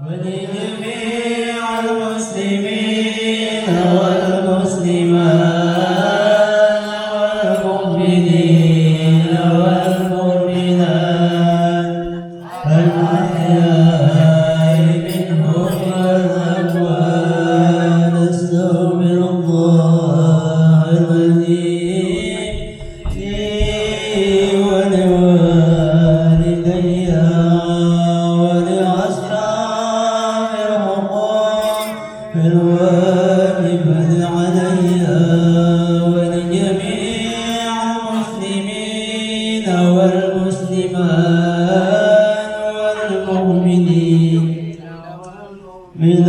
ولجميع المسلمين والمسلمات والمؤمنين والمؤمنات الأحياء منهم والأموات أستغفر الله العظيم لي ولوالدي ولأصحاب الحقوق في الواجب علي ولجميع المسلمين والمسلمات والمؤمنين من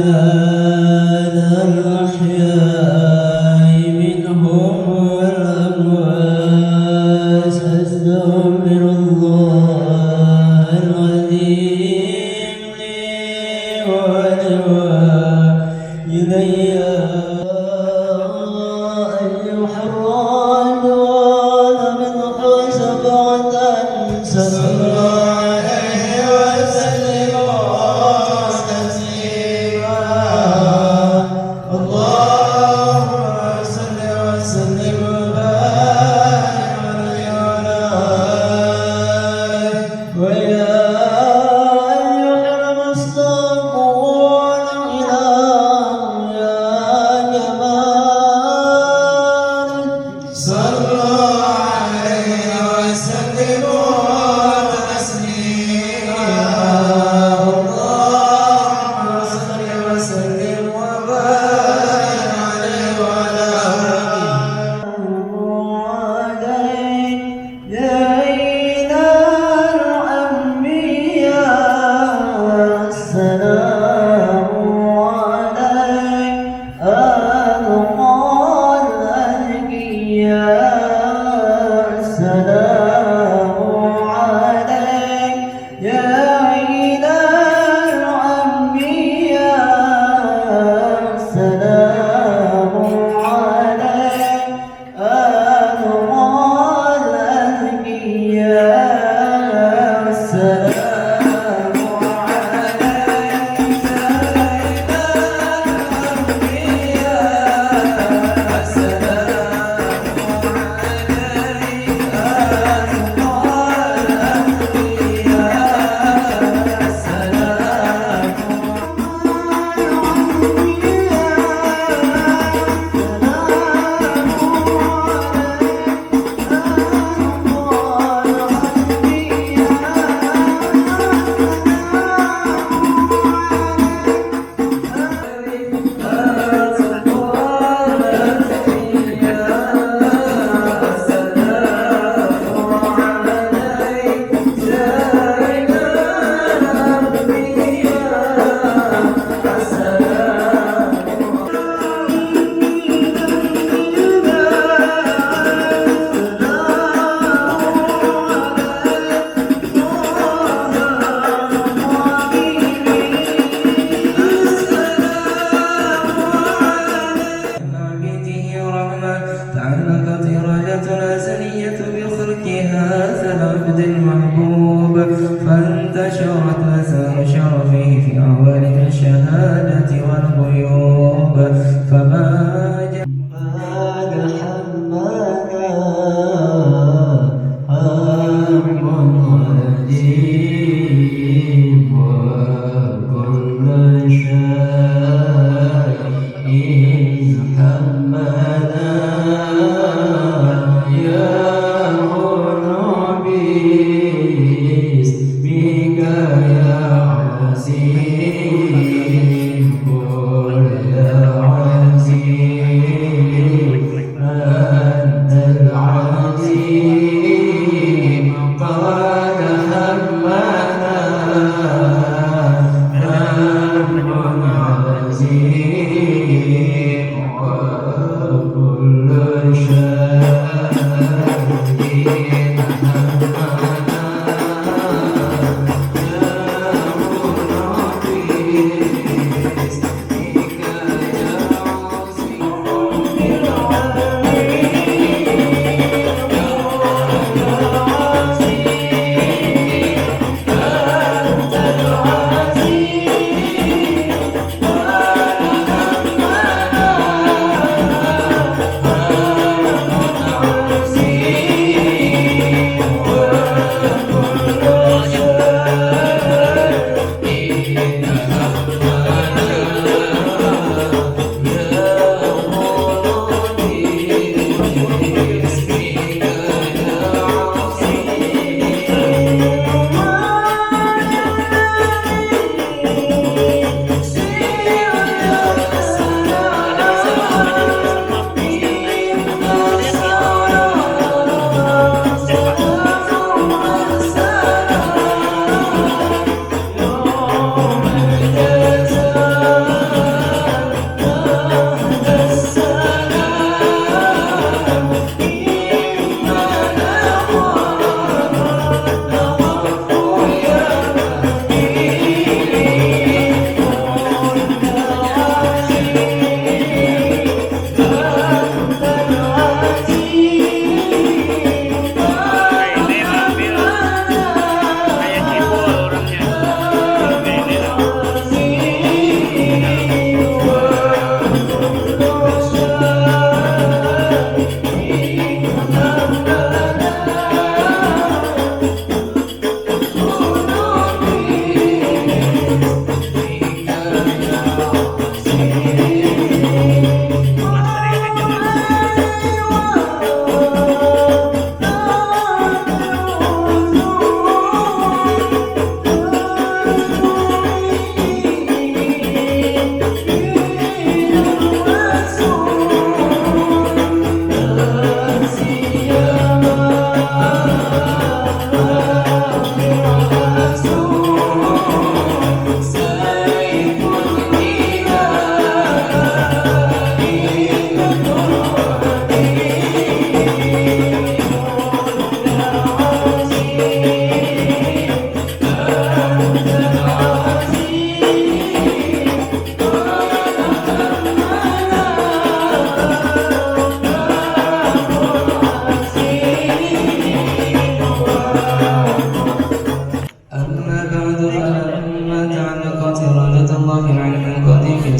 الأحياء منهم والأموات أستغفر الله العظيم لي ولوالدي أيها الراجون من سبعة صلى الله عليه وسلم تسليما اللهم صل وسلم وبارك عليه وعلى آله ويا أيها المصطفون إلى يا جمال صلوا عليه وسلموا تسليما اللهم صل وسلم وبارك عليه وعلى آله يا إله الأنبياء السلام عليك ألقى الأنبياء السلام عليك يا إله الأنبياء السلام عليك ألقى الأنبياء السلام تعلقت إرادتنا أزلية بخلق هذا العبد المحبوب فانتشرت آثار شرفه في أعوان الشهادة والغيوب فما جاء حمانا هم عجيب وكل شيء حمانا يا قلوبي بك يا عزيز قل يا عزيز أنت العزيز قال همنا هم عزيز وكل شيء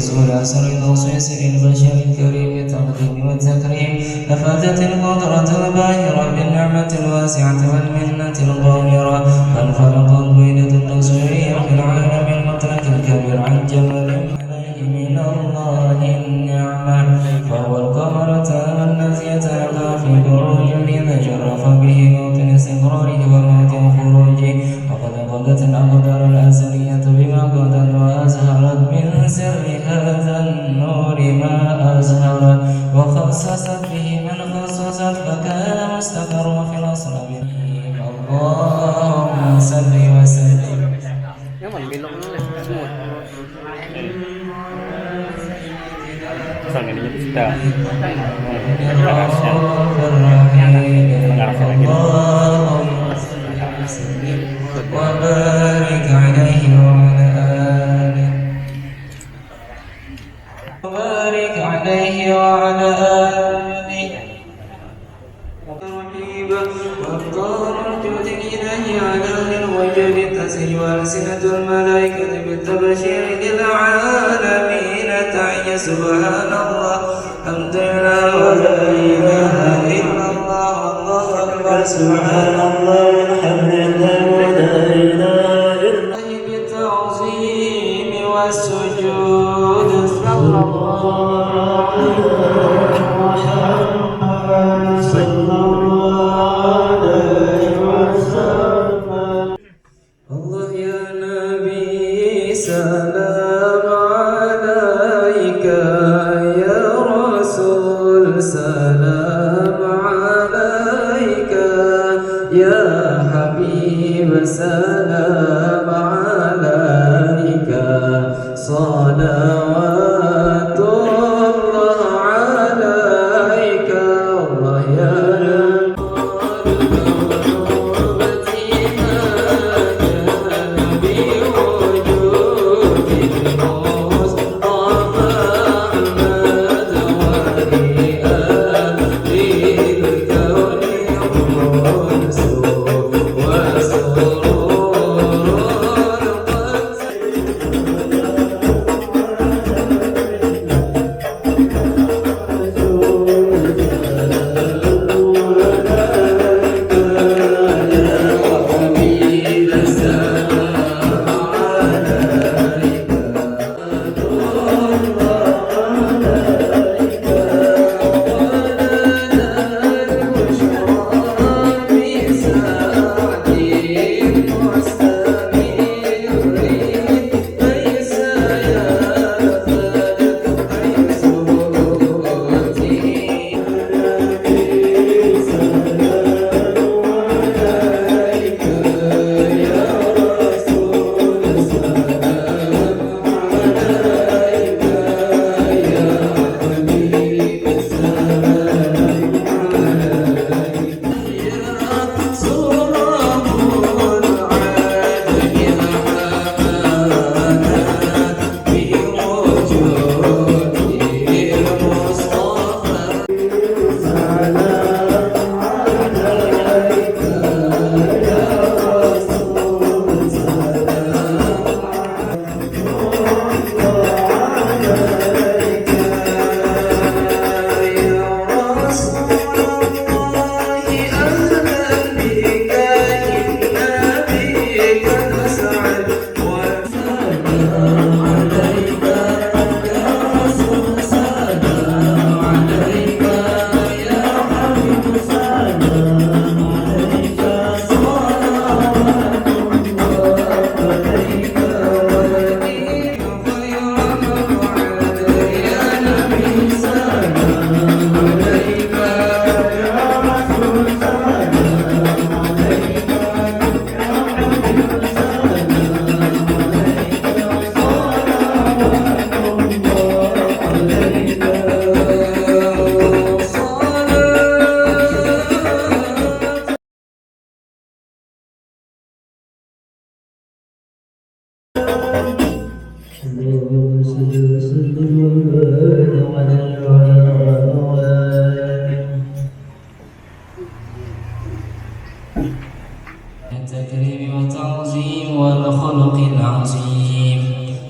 رسول أسر توصيص البشر الكريم التقديم والتكريم نفذت القدرة الباهرة بالنعمة الواسعة والمنة الغامرة فانفرقت بين التصوير في العالم المطلق الكبير عن جمال عليه من الله النعمة فهو القمر تام الذي يتلقى في بروج إذا جرف به موطن استقراره وموطن خروجه وقد قضت الأقدار الأزلية بما قضت وأزهرت من سر هذا النور ما أزهرت وخصصت به من خصصت فكان مستقر في الأصل اللهم صل وسلم Soalnya dia sudah وبارك عليه وعلى آله وبارك عليه وعلى آله وقال الجود إليه على الوجود تسير ألسنة الملائكة بالتبشير للعالمين تعي سبحان الله الحمد لله ولا إله إلا الله والله أكبر سبحان الله والحمد لله ولا إله إلا الله بالتعظيم والسجود صلى الله عليه محمد صلى الله عليه وسلم الله يا نبي سلام عليك يا رسول سلام عليك يا حبيب سلام عليك صلوات الله عليك الله يا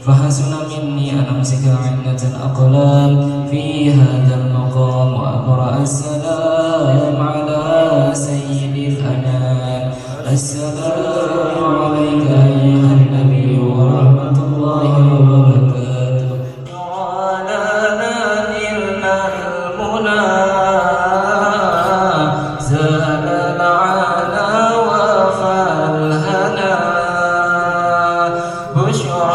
فحسن مني أن أمسك عنة الأقلام في هذا المقام وأقرأ السلام على سيد الأنام. السلام عليك أيها النبي ورحمة الله وبركاته. وعلى نالنا المنى زال العنا وفالهنا بشرى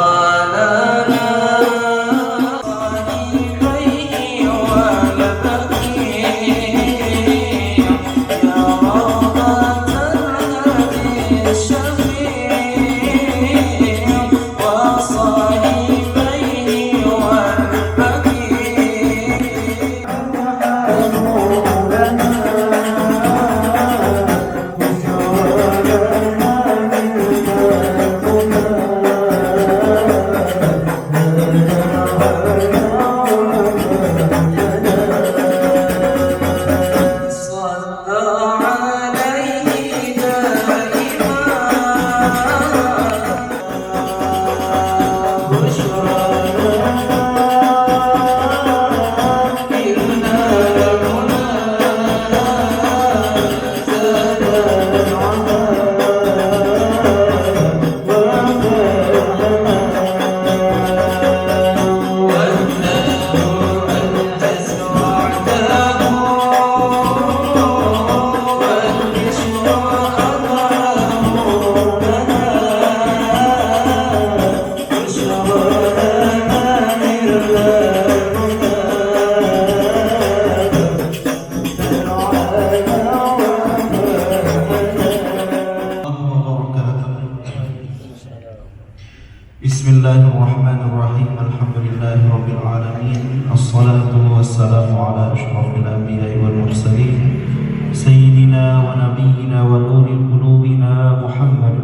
Bismillahirrahmanirrahim. Alhamdulillahirabbil alamin. Assalatu wassalamu ala asyrafil anbiya'i wal mursalin sayyidina wa nabiyyina wa nuril qulubina Muhammad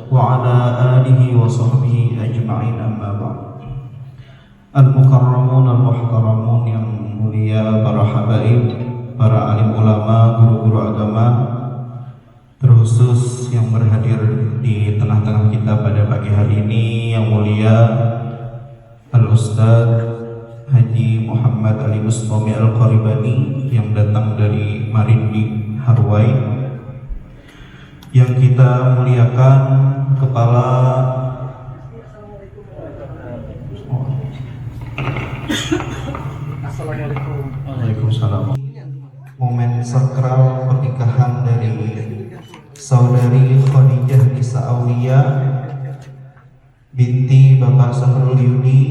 wa ala alihi wa sahbihi ajma'in, amma ba'd. Al-mukarramun al-muhtaramun yang mulia, para habaib, para alim ulama, guru-guru agama, terkhusus yang berhadir di tengah-tengah kita pada pagi hari ini, yang mulia Al-Ustaz Haji Muhammad Ali Bustami Al-Qaribani yang datang dari Marindi, Harwai, yang kita muliakan Kepala Assalamualaikum. Waalaikumsalam. Momen sakral pernikahan dari Saudari Khadijah Nisa Aulia binti Bapak Sahrul Yudi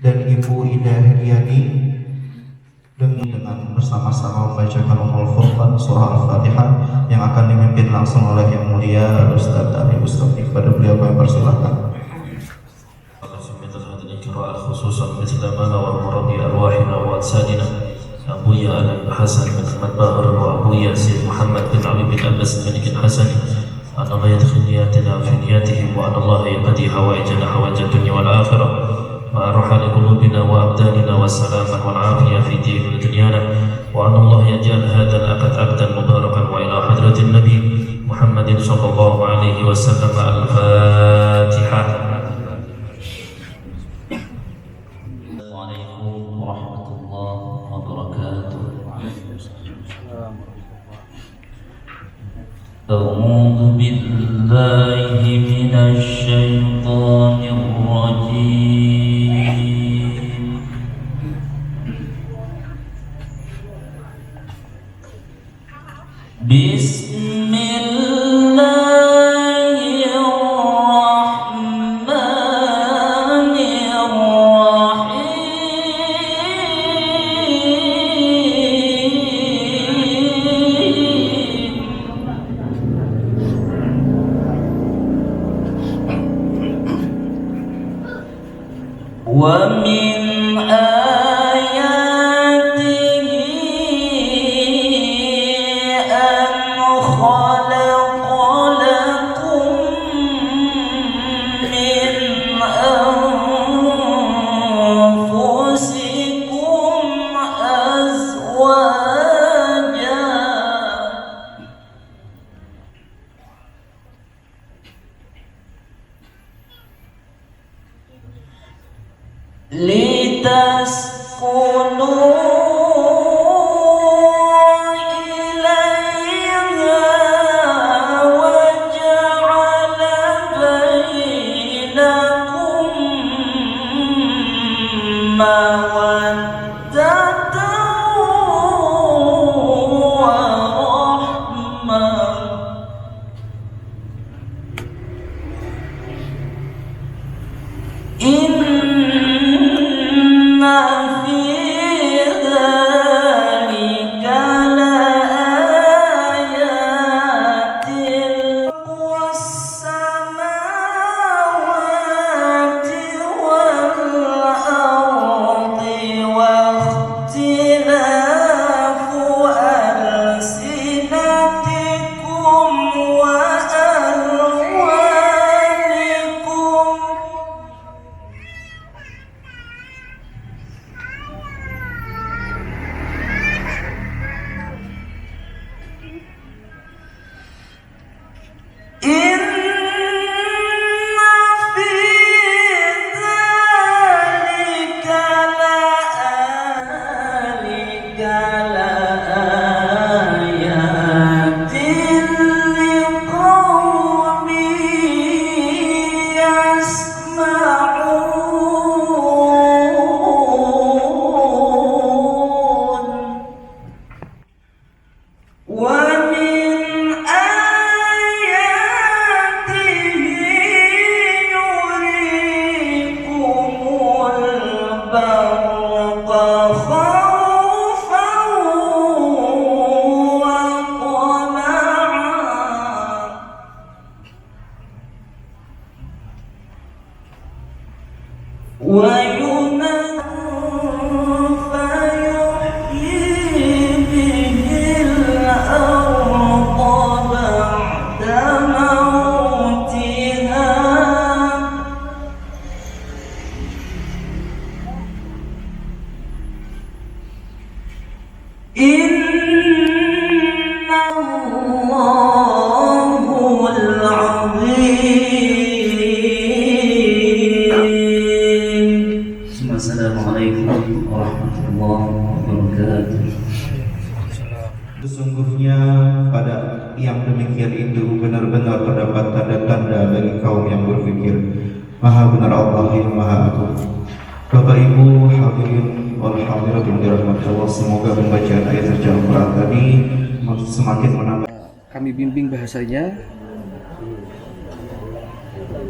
dan Ibu Ida Hediani dengan bersama-sama membacakan Ummul Furqan surah Al-Fatihah yang akan dipimpin langsung oleh yang mulia Ustaz Ali Mustafi. Kepada beliau kami persilahkan. خصوصا مثل ما نوى مرضي أرواحنا وأجسادنا أبويا آل حسن بن أحمد باهر وأبويا سيد محمد بن علي بن عباس بن حسن أن الله يدخل نياتنا في نياتهم وأن الله يقضي حوائجنا حوائج الدنيا والآخرة وأرح لقلوبنا وأبداننا والسلامة والعافية في دين دنيانا وأن الله يجعل هذا العقد عقدا مباركا وإلى حضرة النبي محمد صلى الله عليه وسلم. الفاتحة. أعوذ بالله من الشيطان الرجيم. بسم الله الرحمن الرحيم. ومن آياته أن خلق لكم من أنفسكم أزواجا Assalamualaikum warahmatullahi wabarakatuh. Sesungguhnya pada yang demikian itu benar-benar terdapat tanda-tanda bagi kaum yang berpikir. Maha benar Allah yang Maha Agung. Bapak Ibu hadirin wal hadirat yang dirahmati Allah, semoga pembacaan ayat suci Al-Quran tadi semakin menambah. Kami bimbing bahasanya.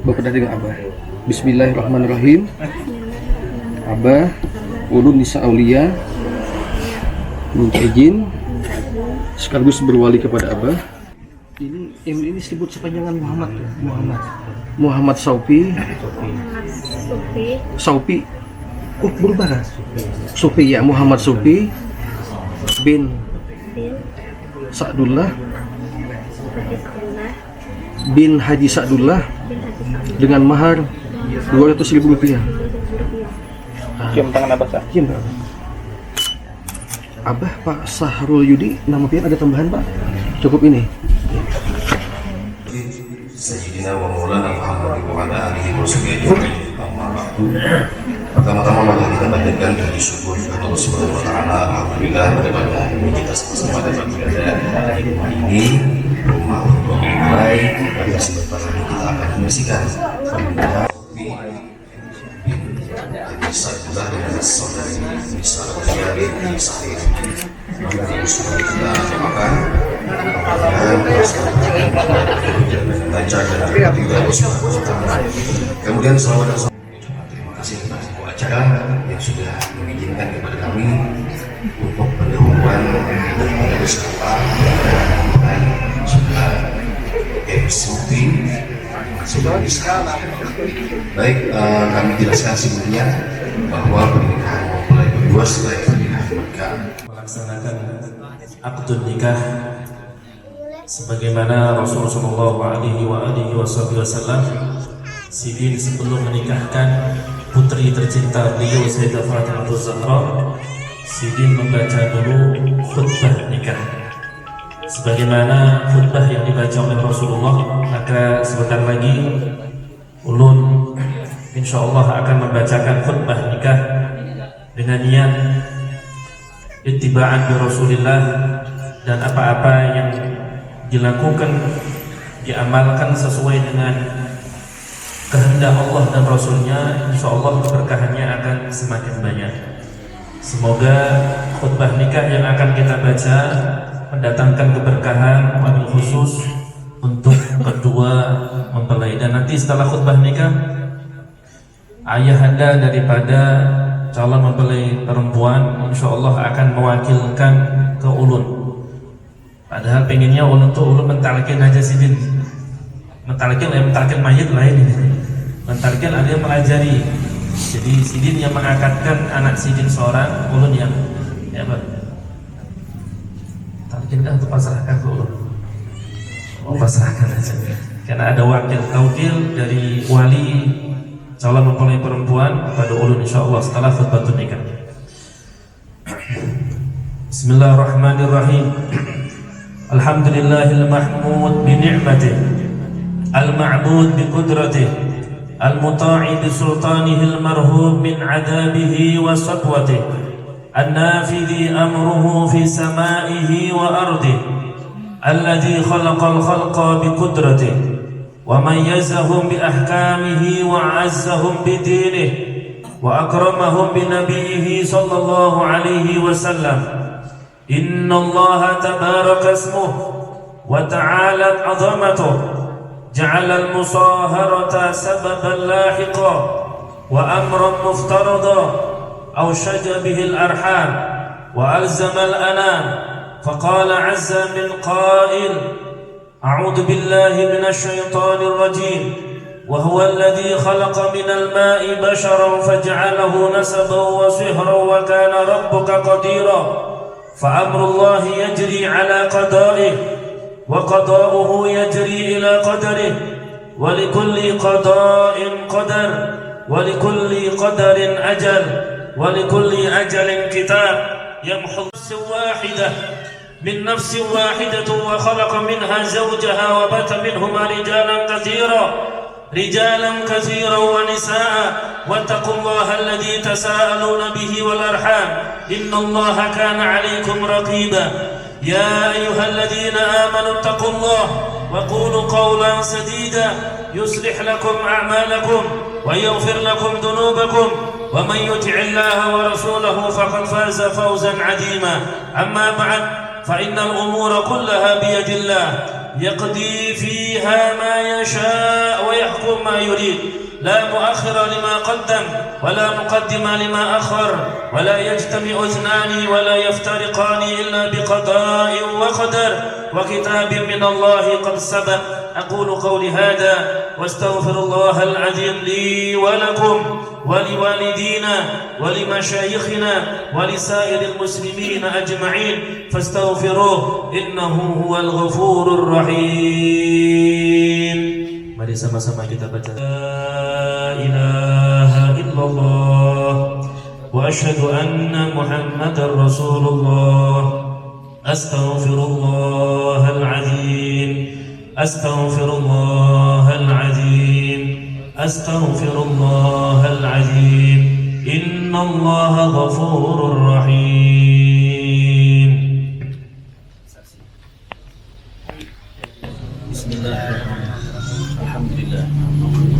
Bapak dengan Abah. Bismillahirrahmanirrahim. Abah, ulun Nisa Aulia minta izin sekaligus berwali kepada Abah. Ini disebut sepanjangan Muhammad Saupi. Oh, berubah kan? Supi ya, Muhammad Supi bin Sa'dullah bin Haji Sa'dullah dengan mahar 200.000 rupiah. Cium tangan Abah sah. Cium Abah. Abah Pak Sahrul Yudi, nama pihak ada tambahan Pak? Cukup ini. Sayyidina wa maulana Muhammad wa ala alihi wa sahbihi amma ba'du. Pertama-tama mari kita panjatkan puji syukur kepada Allah Subhanahu wa taala. Alhamdulillah pada ini kita sama-sama dapat berada di rumah ini, rumah untuk mulai pada kesempatan ini kita akan menyaksikan pernikahan Nisa juga dengan saudari Nisa Aulia di Sahir. Maka sudah kita doakan lancar dan tidak kemudian selamat datang. Terima kasih kepada ibu acara yang sudah mengizinkan kepada kami untuk pendahuluan bersama dan sudah Sufi sudah bisa. Baik, kami jelaskan sebelumnya bahwa pernikahan mempelai berdua setelah pernikahan mereka melaksanakan akad nikah sebagaimana Rasulullah SAW Sidin sebelum menikahkan putri tercinta beliau Sayyidah Fatimah Zahra, Sidin membaca dulu khutbah nikah sebagaimana khutbah yang dibaca oleh Rasulullah. Maka sebentar lagi ulun insya Allah akan membacakan khutbah nikah dengan niat ittiba'an bi Rasulillah, dan apa-apa yang dilakukan diamalkan sesuai dengan kehendak Allah dan Rasulnya, insya Allah keberkahannya akan semakin banyak. Semoga khutbah nikah yang akan kita baca mendatangkan keberkahan wabil khusus untuk kedua mempelai. Dan nanti setelah khutbah nikah, ayahanda daripada calon mempelai perempuan insya Allah akan mewakilkan ke ulun. Padahal pengennya ulun tuh ulun mentalkin aja sidin, mentalkin mayat lain ini. Mentalkin ada yang melajari. Jadi sidin yang mengakadkan anak sidin seorang, ulun yang ya apa? Talkin kan untuk pasrahkan ke ulun. Oh, pasrahkan aja. Karena ada wakil dari wali calon mempelai perempuan pada ulun insyaallah setelah khutbatun nikah. Bismillahirrahmanirrahim. Alhamdulillahil mahmud bi ni'matih, al-ma'bud bi qudratihi, al-muta'i bi sultanihil marhub min 'adabihi wa satwatihi, an-nafidhi amruhu fi samaihi wa ardihi, alladhi khalaqal khalqa bi qudratihi wa mayyazahum bi ahkamihi wa 'azzahum bi dinihi wa akramahum bi nabiyhi sallallahu alaihi wasallam. Inna Allah tabaraka ismuhu wa ta'ala 'azamatuhu ja'ala al-musaharata sababan lahiqa wa amran muftarada awshaja bihi al-arham wa alzama al-anam faqala 'azza min qa'il a'udhu billahi minash shaitanir rajim wa huwa alladhi khalaqa minal ma'i basharan faj'alahu nasaban wa sihran wa kana rabbuka qadira فأمر الله يجري على قضائه وقضاؤه يجري إلى قدره ولكل قضاء قدر ولكل قدر أجل ولكل أجل كتاب يمحو نفس واحدة من نفس واحدة وخلق منها زوجها وبث منهما رجالا كثيرا ونساء واتقوا الله الذي تساءلون به والأرحام إن الله كان عليكم رقيبا يا أيها الذين آمنوا اتقوا الله وقولوا قولا سديدا يصلح لكم أعمالكم ويغفر لكم ذنوبكم ومن يطع الله ورسوله فقد فاز فوزا عظيما أما بعد فإن الأمور كلها بيد الله يقضي فيها ما يشاء ويحكم ما يريد لا مؤخر لما قدم ولا مقدم لما أخر ولا يجتمع اثنان ولا يفترقان إلا بقضاء وقدر وكتاب من الله قد سبق أقول قولي هذا واستغفر الله العظيم لي ولكم ولوالدينا ولمشايخنا ولسائر المسلمين أجمعين فاستغفروه إنه هو الغفور الرحيم. Mari sama-sama kita baca La ilaha illallah wa asyhadu anna Muhammadar Rasulullah. Astaghfirullahal azim. Astaghfirullahal azim. Astaghfirullahal azim. Innallaha ghafurur rahim. Bismillahirrahmanirrahim. Alhamdulillah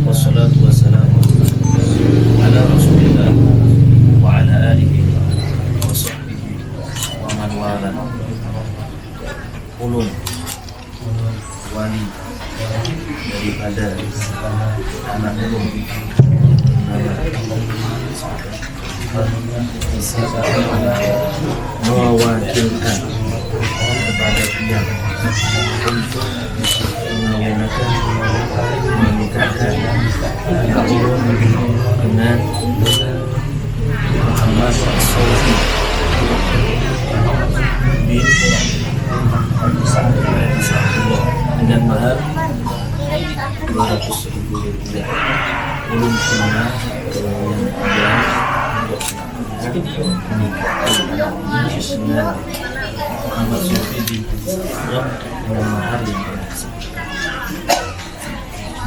wassalatu wassalamu ala Rasulillah wa ala alihi wa sahbihi wa man wala. Ulun wali daripada anak ulun mewakilkan kepada pihak untuk mengawinkan menikahkan anak ulun dengan Muhammad Sofi bin dengan mahar 200.000 rupiah. Ulun semua yang ada untuk menikahkan anak ini dengan Muhammad Sofi bin dengan mahar yang berhasil.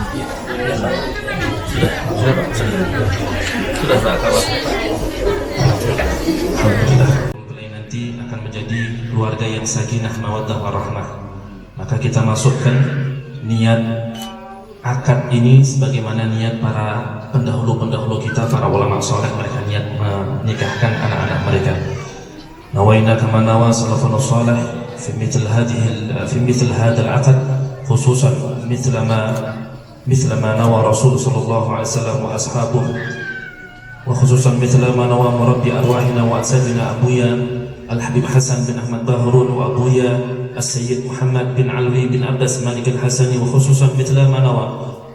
Sudah. Sudah tak kawan. Alhamdulillah. Mempelai nanti akan menjadi keluarga yang sakinah, mawaddah, warahmah. Maka kita masukkan niat akad ini sebagaimana niat para pendahulu-pendahulu kita, para ulama soleh. Mereka niat menikahkan anak-anak mereka. Nawaina kama nawa salafun salih fi mithl hadha al-aqd, khususan mithla ma nawa Rasul sallallahu alaihi wasallam wa ashabuh, wa khususan mithla ma nawa murabbi arwahina wa asatidina Abuya Al-Habib Hasan bin Ahmad Bahrun wa Abuya As-Sayyid Muhammad bin Alwi bin Abbas Malik Al-Hasani, wa khususan mithla ma nawa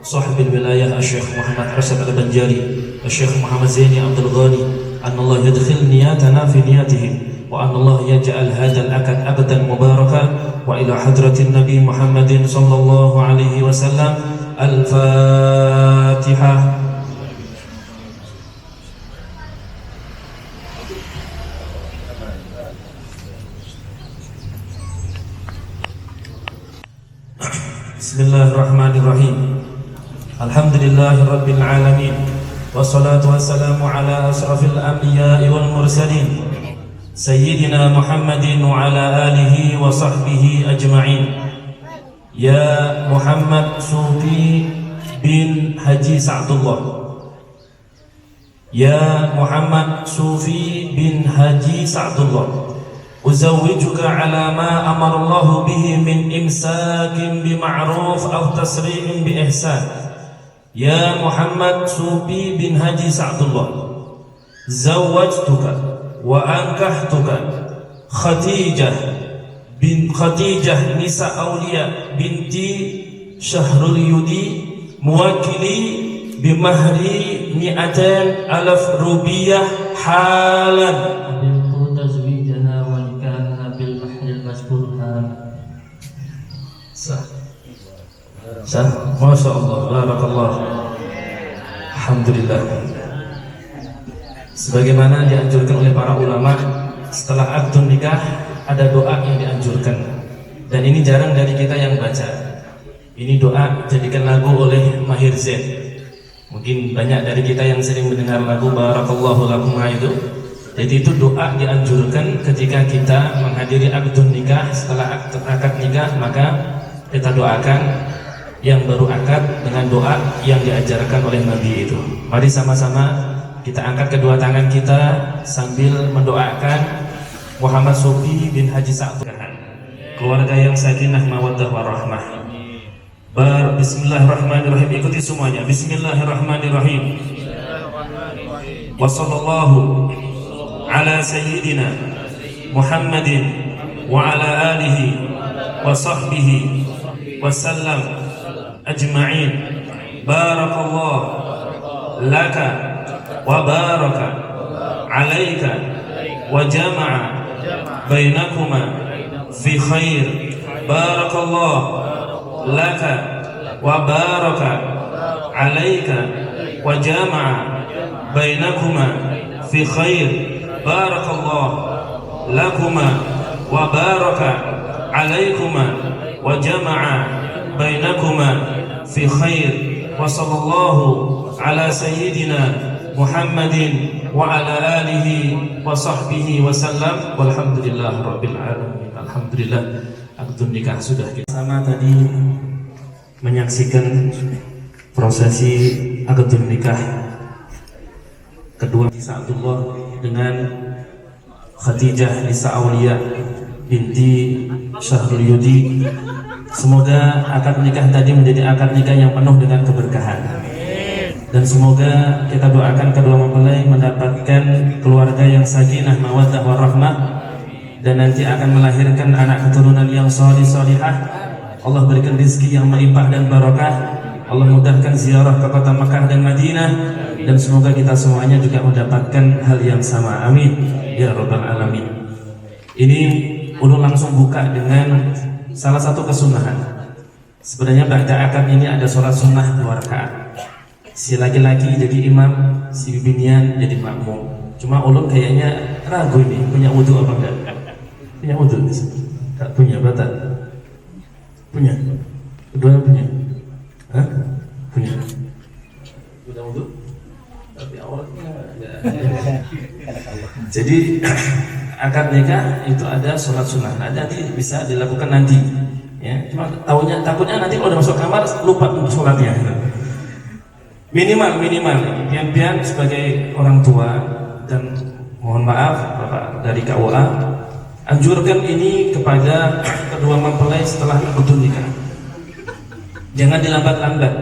صاحب الولاية الشيخ محمد رشد البنجاري الشيخ محمد زيني عبد الغني أن الله يدخل نياتنا في نياتهم، وأن الله يجعل هذا العقد أبدا مباركا. وإلى حضرة النبي محمد صلى الله عليه وسلم. الفاتحة. بسم الله الرحمن الرحيم. الحمد لله رب العالمين، والصلاة والسلام على أشرف الأنبياء والمرسلين سيدنا محمد وعلى آله وصحبه أجمعين. يا محمد صوفي بن حجي سعد الله، يا محمد صوفي بن حجي سعد الله، أزوجك على ما أمر الله به من إمساك بمعروف أو تسريح بإحسان. يا محمد صوفي بن حجي سعد الله، زوجتك وأنكحتك خديجة نساء أولياء بنتي شهريودي موكلي بمهر 200,000 روبية حالا. تزويجها ونكاحها بالمهر المذكور حالا. Sah, Masya Allah, Barakallah. Alhamdulillah. Sebagaimana dianjurkan oleh para ulama, setelah akad nikah ada doa yang dianjurkan, dan ini jarang dari kita yang baca. Ini doa jadikan lagu oleh Mahir Zain. Mungkin banyak dari kita yang sering mendengar lagu Barakallahu lakum itu. Jadi itu doa dianjurkan ketika kita menghadiri akad nikah. Setelah akad nikah maka kita doakan yang baru akad dengan doa yang diajarkan oleh Nabi itu. Mari sama-sama kita angkat kedua tangan kita sambil mendoakan Muhammad Sofi bin Haji Sa'd, keluarga yang sakinah, mawaddah, warahmah. Bismillahirrahmanirrahim. Ikuti semuanya. Bismillahirrahmanirrahim. Wa sallallahu ala sayyidina Muhammadin wa ala alihi wa sahbihi wa sallam أجمعين. بارك الله لك وبارك عليك وجمع بينكما في خير. بارك الله لك وبارك عليك وجمع بينكما في خير. بارك الله لكما وبارك عليكما وجمع بينكما في خير. وصلى الله على سيدنا محمد وعلى آله وصحبه وسلم. والحمد لله رب العالمين. Alhamdulillah, akad nikah sudah kita sama tadi menyaksikan prosesi akad nikah kedua Sa'dullah dengan Khadijah nisa Aulia binti Syahryudi. Semoga akad nikah tadi menjadi akad nikah yang penuh dengan keberkahan. Dan semoga kita doakan kedua mempelai mendapatkan keluarga yang sakinah, mawaddah, warahmah, dan nanti akan melahirkan anak keturunan yang solih-solihah. Allah berikan rezeki yang melimpah dan barokah. Allah mudahkan ziarah ke kota Makkah dan Madinah, dan semoga kita semuanya juga mendapatkan hal yang sama. Amin ya rabbal alamin. Ini ulun langsung buka dengan salah satu kesunahan. Sebenarnya pada akad ini ada sholat sunnah 2 rakaat. Si laki-laki jadi imam, si binian jadi makmum. Cuma ulun kayaknya ragu ini punya wudhu apa enggak? Punya wudhu? Tak punya, batal? Punya? Kedua punya? Hah? Punya? Udah wudhu? Jadi akad nikah itu ada sholat sunnah. Nanti bisa dilakukan nanti. Ya, cuma takutnya nanti kalau udah masuk kamar lupa untuk sholatnya. Minimal pian sebagai orang tua, dan mohon maaf Bapak dari KUA, anjurkan ini kepada kedua mempelai setelah betul nikah. Jangan dilambat-lambat.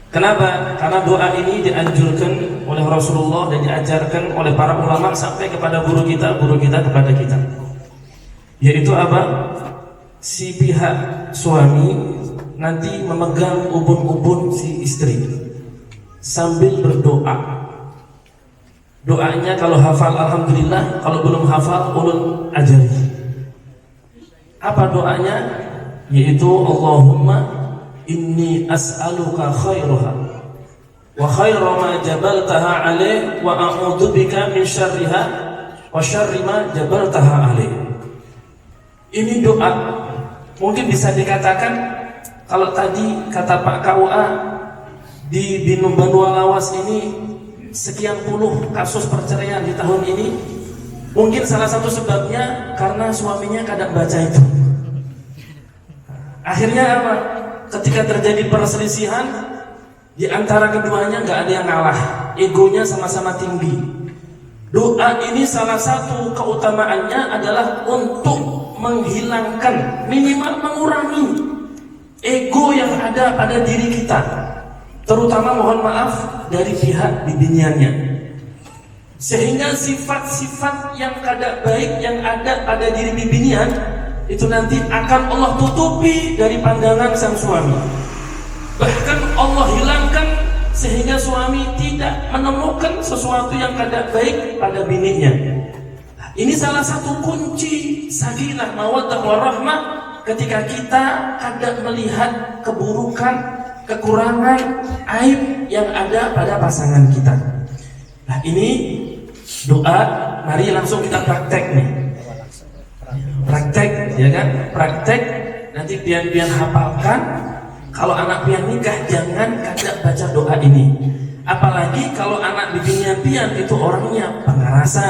Kenapa? Karena doa ini dianjurkan oleh Rasulullah dan diajarkan oleh para ulama sampai kepada guru kita kepada kita. Yaitu apa? Si pihak suami nanti memegang ubun-ubun si istri sambil berdoa. Doanya kalau hafal alhamdulillah, kalau belum hafal ulun ajari. Apa doanya? Yaitu Allahumma inni as'aluka khairaha wa khaira ma jabaltaha alaih wa a'udzubika min syarriha wa syarri ma jabaltaha alaih. Ini doa mungkin bisa dikatakan, kalau tadi kata Pak KUA di Binum Bandua Lawas ini sekian puluh kasus perceraian di tahun ini, mungkin salah satu sebabnya karena suaminya kadang baca itu. Akhirnya apa? Ketika terjadi perselisihan di antara keduanya, nggak ada yang ngalah, egonya sama-sama tinggi. Doa ini salah satu keutamaannya adalah untuk menghilangkan, minimal mengurangi ego yang ada pada diri kita, terutama mohon maaf dari pihak bibiniannya, sehingga sifat-sifat yang kada baik yang ada pada diri bibinian itu nanti akan Allah tutupi dari pandangan sang suami. Bahkan Allah hilangkan sehingga suami tidak menemukan sesuatu yang kada baik pada bininya. Ini salah satu kunci sakinah, mawaddah warahmah ketika kita kada melihat keburukan, kekurangan, aib yang ada pada pasangan kita. Nah, ini doa, mari langsung kita praktek nih. Praktek, ya kan? Praktek, nanti pian-pian hafalkan. Kalau anak pian nikah jangan kada baca doa ini. Apalagi kalau anak bibinya pian itu orangnya pengerasan,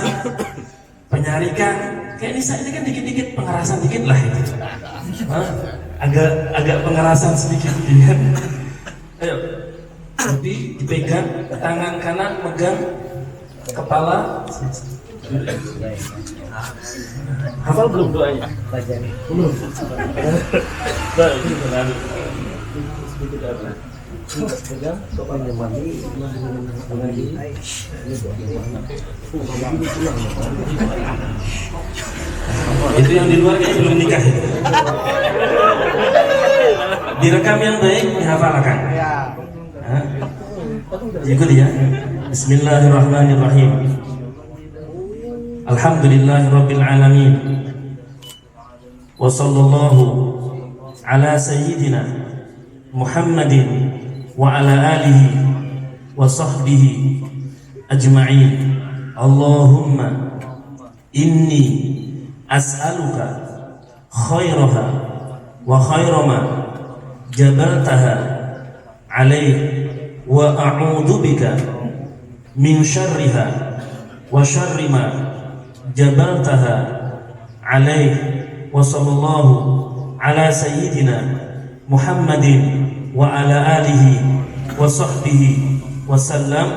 penyarikan. Kayak Nisa ini kan dikit-dikit pengerasan dikit lah itu. Agak pengerasan sedikit ya. Ayo, jadi dipegang tangan kanan, megang kepala. Hafal belum doanya? Belum. Itu yang di luar kayaknya belum nikah. Direkam yang baik, dihafalkan. Ikuti ya. Bismillahirrahmanirrahim. Alhamdulillahirabbil alamin. Wa sallallahu ala sayyidina Muhammadin wa ala alihi wa sahbihi ajma'in. Allahumma inni as'aluka khairaha wa khaira ma jabaltaha alaih wa a'udzu bika min syarriha wa syarri ma jabaltaha alaih. Wa sallallahu ala sayyidina Muhammadin wa ala alihi wa sahbihi wa sallam.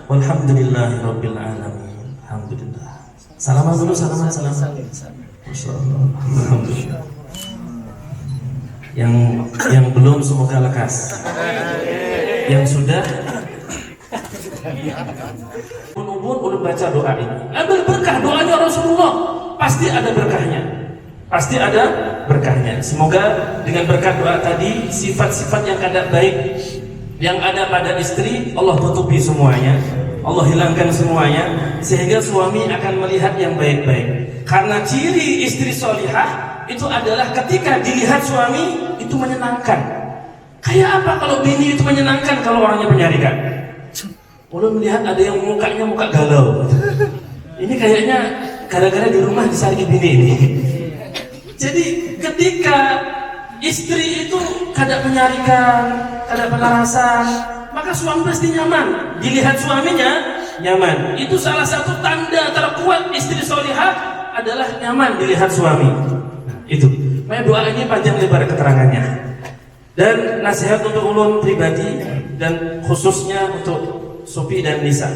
Walhamdulillahi rabbil alamin. Alhamdulillah. Salaman dulu, salaman. Alhamdulillah. Yang belum semoga lekas. Yang sudah ulun baca doa ini. Ambil berkah doanya Rasulullah. Pasti ada berkahnya. Pasti ada berkahnya. Semoga dengan berkat doa tadi, sifat-sifat yang kada baik yang ada pada istri Allah tutupi semuanya, Allah hilangkan semuanya, sehingga suami akan melihat yang baik-baik. Karena ciri istri solihah itu adalah ketika dilihat suami itu menyenangkan. Kayak apa kalau bini itu menyenangkan kalau orangnya penyarikan? Ulun melihat ada yang mukanya muka galau. Ini kayaknya gara-gara di rumah disariki bini ini. Jadi ketika istri itu kada menyarikan, kada penarasan, maka suami pasti nyaman. Dilihat suaminya nyaman. Itu salah satu tanda terkuat istri solihah adalah nyaman dilihat suami. Itu. Makanya doa ini panjang lebar keterangannya. Dan nasihat untuk ulun pribadi dan khususnya untuk Sofi dan Nisa.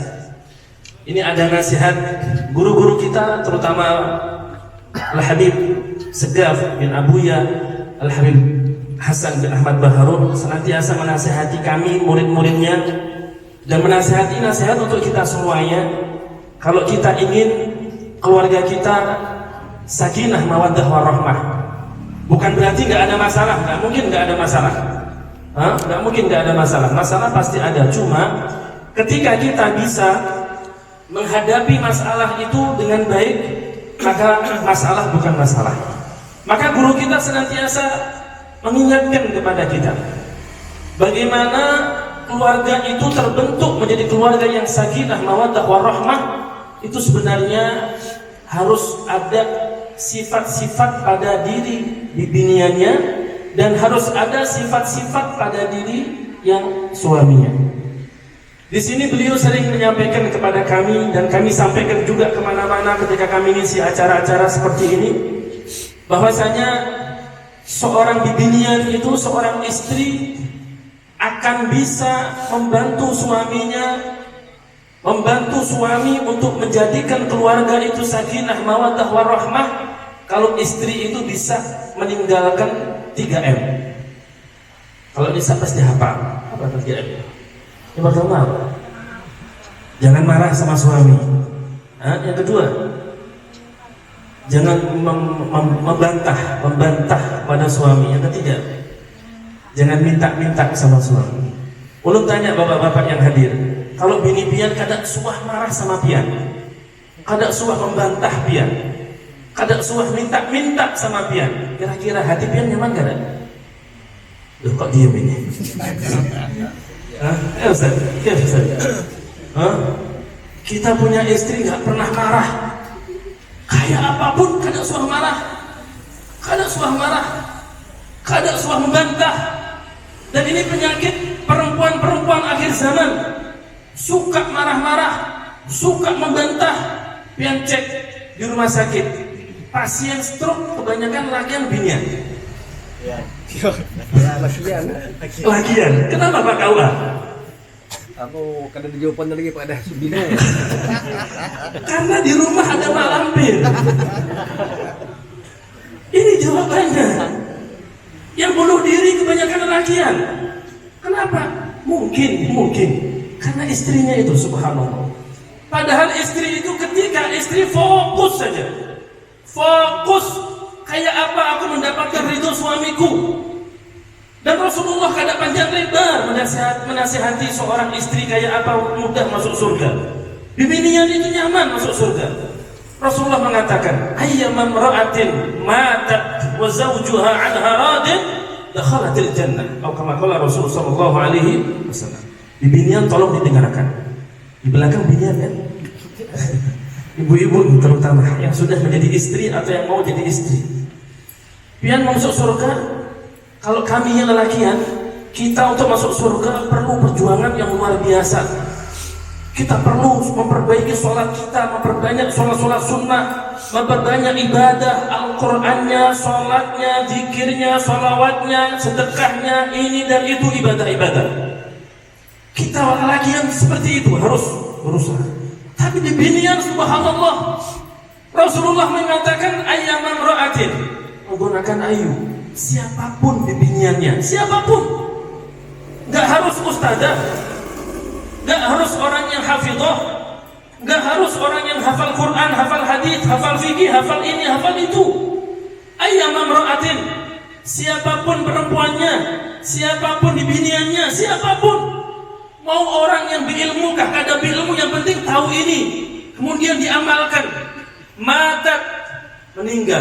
Ini ada nasihat guru-guru kita, terutama Al-Habib Segaf bin Abuya, Al-Habib Hasan bin Ahmad Baharun, senantiasa menasihati kami murid-muridnya dan menasihati nasihat untuk kita semuanya. Kalau kita ingin keluarga kita sakinah mawaddah warahmah, bukan berarti nggak ada masalah, nggak mungkin nggak ada masalah, nggak mungkin nggak ada masalah. Masalah pasti ada, cuma ketika kita bisa menghadapi masalah itu dengan baik, maka masalah bukan masalah. Maka guru kita senantiasa mengingatkan kepada kita bagaimana keluarga itu terbentuk menjadi keluarga yang sakinah mawaddah warahmah. Itu sebenarnya harus ada sifat-sifat pada diri bibiniannya dan harus ada sifat-sifat pada diri yang suaminya. Di sini beliau sering menyampaikan kepada kami dan kami sampaikan juga kemana-mana ketika kami ngisi acara-acara seperti ini, bahwasanya seorang bibinian itu, seorang istri akan bisa membantu suaminya, membantu suami untuk menjadikan keluarga itu sakinah mawaddah warahmah kalau istri itu bisa meninggalkan 3M. Kalau bisa pasti hafal. Apa 3M? Yang pertama apa? Jangan marah sama suami. Yang kedua, jangan membantah pada suami. Yang ketiga, jangan minta-minta sama suami. Ulun tanya bapak-bapak yang hadir, kalau bini pian kadang suah marah sama pian, kadang suah membantah pian, kadang suah minta-minta sama pian, kira-kira hati pian nyaman gak? Loh kok diem ini? Ya Ustaz, ya Ustaz. Kita punya istri gak pernah marah, kayak apapun kadang suah marah, kadang suah marah, kadang suah membantah. Dan ini penyakit perempuan-perempuan akhir zaman, suka marah-marah, suka membantah. Pian cek di rumah sakit, pasien stroke kebanyakan lakian binian. Lakian. Kenapa Pak Kaula? Aku kada jawaban lagi pada Subino. Karena di rumah ada mak lampir. Ini jawabannya. Yang bunuh diri kebanyakan lakian. Kenapa? Mungkin karena istrinya itu, subhanallah. Padahal istri itu ketika istri fokus saja, fokus kayak apa aku mendapatkan ridho suamiku. Dan Rasulullah kada panjang lebar menasihati seorang istri kayak apa mudah masuk surga. Bibinian itu nyaman masuk surga. Rasulullah mengatakan, ayyama imra'atin matat wa zawjuha 'anha radin dakhalatil jannah. Atau kama qala Rasul sallallahu alaihi wasallam. Bibinian tolong didengarkan. Di belakang binian kan? Ibu-ibu terutama yang sudah menjadi istri atau yang mau jadi istri. Pian masuk surga, kalau kami yang lelakian, kita untuk masuk surga perlu perjuangan yang luar biasa. Kita perlu memperbaiki sholat kita, memperbanyak sholat sunnah, memperbanyak ibadah, Al-Qur'annya, sholatnya, zikirnya, sholawatnya, sedekahnya, ini dan itu ibadah-ibadah. Kita lelaki yang seperti itu harus berusaha. Tapi di binian subhanallah, Rasulullah mengatakan ayyaman ra'atin, menggunakan ayu, siapapun di biniannya, siapapun, nggak harus ustazah, nggak harus orang yang hafidhah, nggak harus orang yang hafal Quran, hafal hadis, hafal fikih, hafal ini, hafal itu. Ayyaman ra'atin, siapapun perempuannya, siapapun di biniannya, siapapun. Mau orang yang berilmu kah, kada berilmu, yang penting tahu ini, kemudian diamalkan. Matat, meninggal.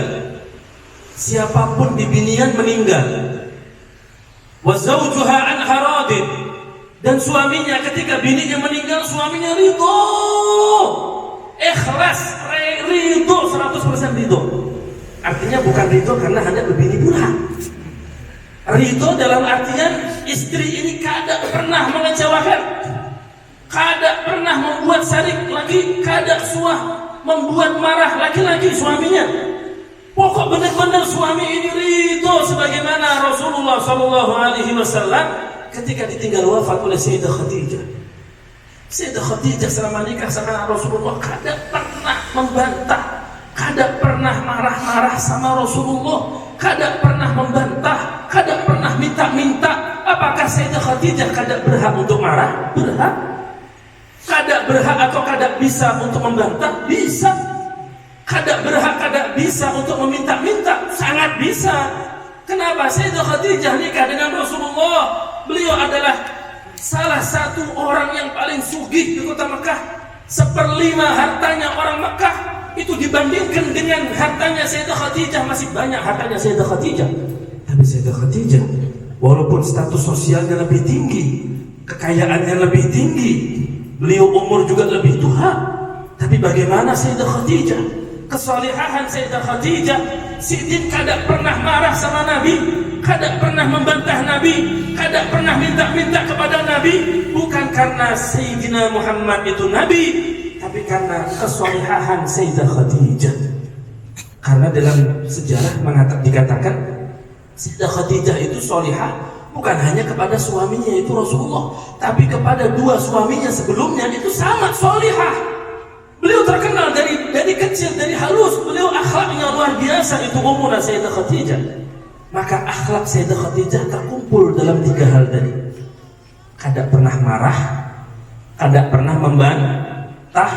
Siapapun di binian meninggal. Wa zawjuha anha radin, dan suaminya ketika bininya meninggal, suaminya ridho, ikhlas, ridho, 100% ridho. Artinya bukan ridho karena hanya berbini pula. Ridho dalam artian istri ini kada pernah mengecewakan, kada pernah membuat sarik lagi, kada suah membuat marah laki-laki suaminya. Pokok benar-benar suami ini ridho sebagaimana Rasulullah SAW ketika ditinggal wafat oleh Sayyidah Khadijah. Sayyidah Khadijah selama nikah sama Rasulullah kada pernah membantah, kada pernah marah-marah sama Rasulullah, kada pernah membantah, kada pernah minta-minta. Apakah Sayyidah Khadijah kada berhak untuk marah? Berhak. Kada berhak atau kada bisa untuk membantah? Bisa. Kada berhak, kada bisa untuk meminta-minta? Sangat bisa. Kenapa? Sayyidah Khadijah nikah dengan Rasulullah. Beliau adalah salah satu orang yang paling sugih di kota Mekah. 1/5 hartanya orang Mekah itu dibandingkan dengan hartanya Sayyidah Khadijah, masih banyak hartanya Sayyidah Khadijah. Tapi Sayyidah Khadijah walaupun status sosialnya lebih tinggi, kekayaannya lebih tinggi, beliau umur juga lebih tua, tapi bagaimana Sayyidah Khadijah? Kesalehan Sayyidah Khadijah, Sidin kada pernah marah sama Nabi, kada pernah membantah Nabi, kada pernah minta-minta kepada Nabi, bukan karena Sayyidina Muhammad itu Nabi, tapi karena kesalehan Sayyidah Khadijah. Karena dalam sejarah dikatakan Sayyidah Khadijah itu solihah bukan hanya kepada suaminya itu Rasulullah, tapi kepada dua suaminya sebelumnya itu sama solihah. Beliau terkenal dari kecil, dari halus, beliau akhlaknya luar biasa, itu umurnya Sayyidah Khadijah. Maka akhlak Sayyidah Khadijah terkumpul dalam 3 hal tadi. Kada pernah marah, kada pernah membantah,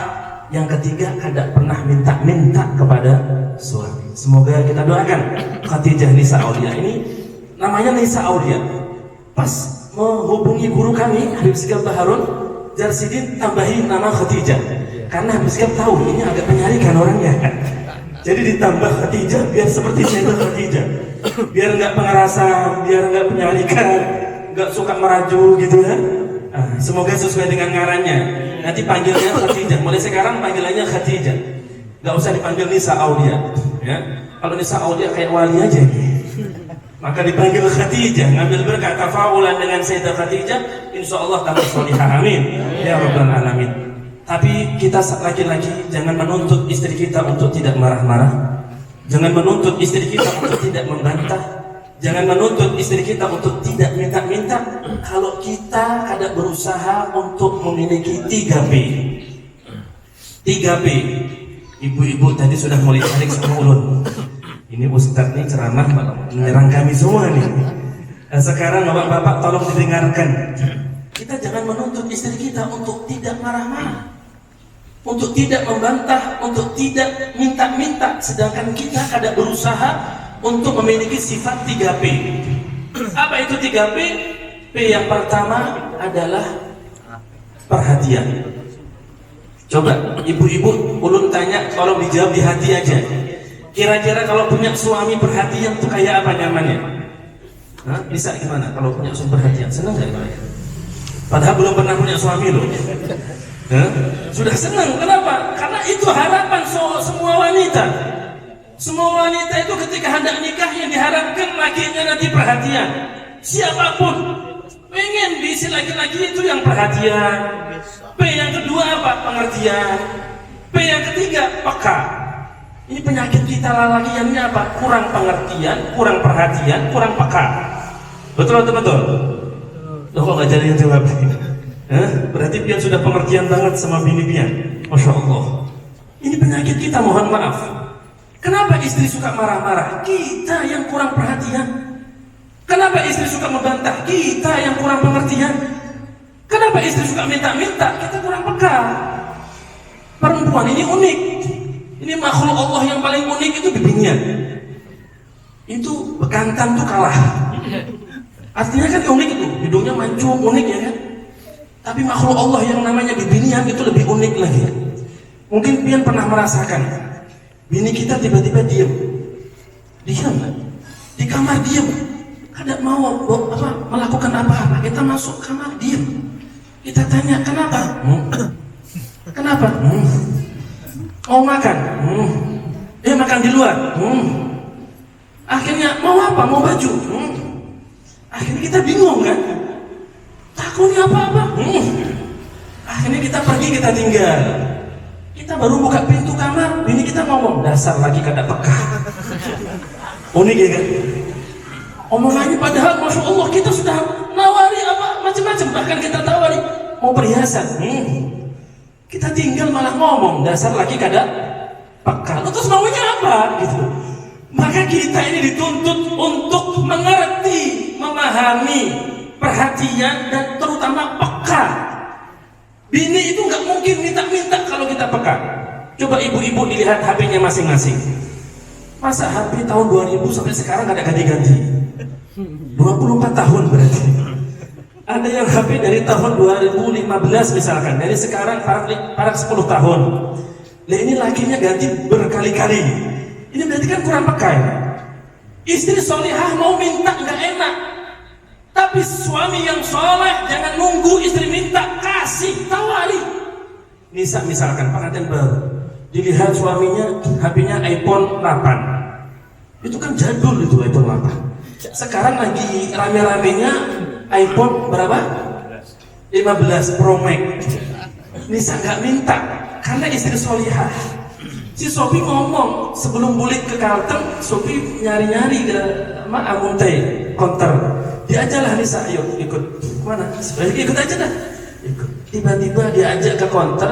yang ketiga kada pernah minta-minta kepada suami. Semoga kita doakan Khadijah Nisa Aulia ini, namanya Nisa Aulia. Pas menghubungi guru kami Habib Sigaf Baharun, Jarsidin tambahin nama Khadijah. Karena Habib Sigaf tahu ini agak menyarikan orangnya. Jadi ditambah Khadijah biar seperti Sayyidah Khadijah. Biar nggak pengerasan, biar nggak penyarikan, nggak suka meraju gitu ya. Semoga sesuai dengan ngarannya. Nanti panggilnya Khadijah. Mulai sekarang panggilannya Khadijah. Nggak usah dipanggil Nisa Aulia. Ya. Kalau Nisa Aulia kayak wali aja. Maka dipanggil Khadijah, ngambil berkah tafaulan dengan Sayyidah Khadijah, insya Allah tambah solihah, amin ya rabbal alamin. Tapi kita laki-laki jangan menuntut istri kita untuk tidak marah-marah, jangan menuntut istri kita untuk tidak membantah, jangan menuntut istri kita untuk tidak minta-minta. Kalau kita kada berusaha untuk memiliki 3P. 3P. Ibu-ibu tadi sudah mulai tarik sama ulun. Ini Ustadz nih ceramah menyerang kami semua nih. Sekarang bapak-bapak tolong didengarkan. Kita jangan menuntut istri kita untuk tidak marah-marah, untuk tidak membantah, untuk tidak minta-minta, sedangkan kita kada berusaha untuk memiliki sifat 3P. Apa itu 3P? P yang pertama adalah perhatian. Coba ibu-ibu ulun tanya, tolong dijawab di hati aja. Kira-kira kalau punya suami perhatian tuh kayak apa nyamannya? Bisa gimana kalau punya suami perhatian? Senang gak gimana? Padahal belum pernah punya suami loh. Sudah senang, kenapa? Karena itu harapan semua wanita. Semua wanita itu ketika hendak nikah yang diharapkan lakinya nanti perhatian. Siapapun pengen diisi laki-laki itu yang perhatian. P yang kedua apa? Pengertian. P yang ketiga peka. Ini penyakit kita lalakiannya apa? Kurang pengertian, kurang perhatian, kurang peka. Betul atau betul? Loh kok gak jadi yang jawab? Berarti pian sudah pengertian banget sama bini pian. Masya Allah. Ini penyakit kita, mohon maaf. Kenapa istri suka marah-marah? Kita yang kurang perhatian. Kenapa istri suka membantah? Kita yang kurang pengertian. Kenapa istri suka minta-minta? Kita kurang peka. Perempuan ini unik. Ini makhluk Allah yang paling unik itu bibinya. Itu bekantan tuh kalah. Artinya kan unik itu, hidungnya mancung, unik ya kan. Tapi makhluk Allah yang namanya bibinian itu lebih unik lagi. Mungkin pian pernah merasakan, bini kita tiba-tiba diam di kamar diam, kada mau melakukan apa-apa. Kita masuk kamar diam, kita tanya kenapa? Kenapa? Mau makan? Makan di luar. Akhirnya mau apa? Mau baju. Akhirnya kita bingung kan? Takutnya apa-apa. Akhirnya kita pergi, kita tinggal. Kita baru buka pintu kamar, bini kita ngomong, dasar lagi kada peka. Unik ya kan? Omongannya padahal Masya Allah kita sudah nawari apa macam-macam, bahkan kita tawari mau perhiasan. Kita tinggal malah ngomong, dasar lagi kada peka. Terus maunya apa? Gitu. Maka kita ini dituntut untuk mengerti, memahami, perhatian dan terutama peka. Bini itu nggak mungkin minta-minta kalau kita peka. Coba ibu-ibu dilihat HP-nya masing-masing. Masa HP tahun 2000 sampai sekarang nggak ada ganti-ganti? 24 tahun berarti. Ada yang HP dari tahun 2015 misalkan, dari sekarang para 10 tahun. Nah ini lakinya ganti berkali-kali. Ini berarti kan kurang peka ya? Istri solihah mau minta nggak enak. Tapi suami yang soleh jangan nunggu istri minta, kasih, tawari. Nisa misalkan pengantin baru, dilihat suaminya HP-nya iPhone 8. Itu kan jadul itu iPhone 8. Sekarang lagi rame-ramenya iPhone berapa? 15 Pro Max. Nisa nggak minta karena istri solihah. Si Sopi ngomong sebelum bulik ke Kalteng, Sopi nyari-nyari ke Amuntai konter. Diajalah Nisa, ayo ikut mana? Sebenarnya ikut aja dah. Ikut. Tiba-tiba diajak ke konter,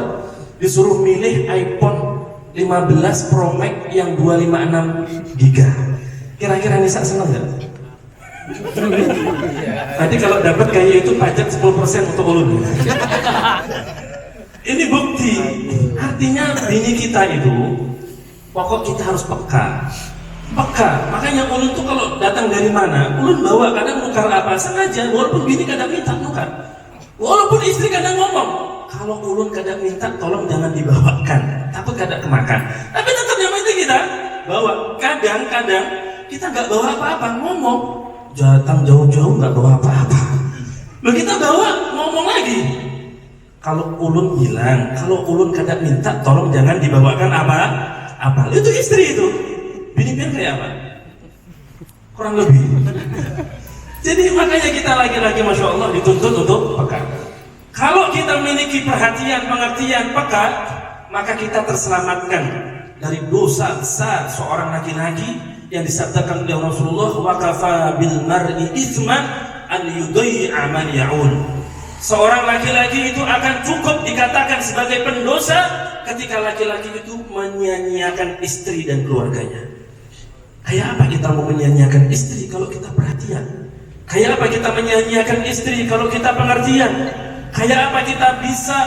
disuruh milih iPhone 15 Pro Max yang 256 GB. Kira-kira Nisa senang nggak? Nanti kalau dapat kayak itu pajak 10% untuk ulun. Ini bukti. Artinya bini kita itu pokok kita harus peka. Peka, makanya ulun tuh kalau datang dari mana, ulun bawa kadang nukar apa sengaja, walaupun bini kadang minta nukar, walaupun istri kadang ngomong, kalau ulun kadang minta tolong jangan dibawakan, takut kadang kemakan. Tapi tetap yang penting kita bawa. Kadang-kadang kita nggak bawa apa-apa, ngomong, datang jauh-jauh nggak bawa apa-apa. Lalu kita bawa ngomong lagi. Kalau ulun bilang, kalau ulun kadang minta tolong jangan dibawakan apa-apa. Itu istri itu. Bini kayak apa? Kurang lebih. Jadi makanya kita lagi-lagi Masya Allah dituntut untuk peka. Kalau kita memiliki perhatian, pengertian, peka, maka kita terselamatkan dari dosa besar seorang laki-laki yang disabdakan oleh Rasulullah, wa kafa bil mar'i itsman an yudai'a man ya'un. Seorang laki-laki itu akan cukup dikatakan sebagai pendosa ketika laki-laki itu menyia-nyiakan istri dan keluarganya. Kayak apa kita mau menyia-nyiakan istri kalau kita perhatian? Kayak apa kita menyia-nyiakan istri kalau kita pengertian? Kayak apa kita bisa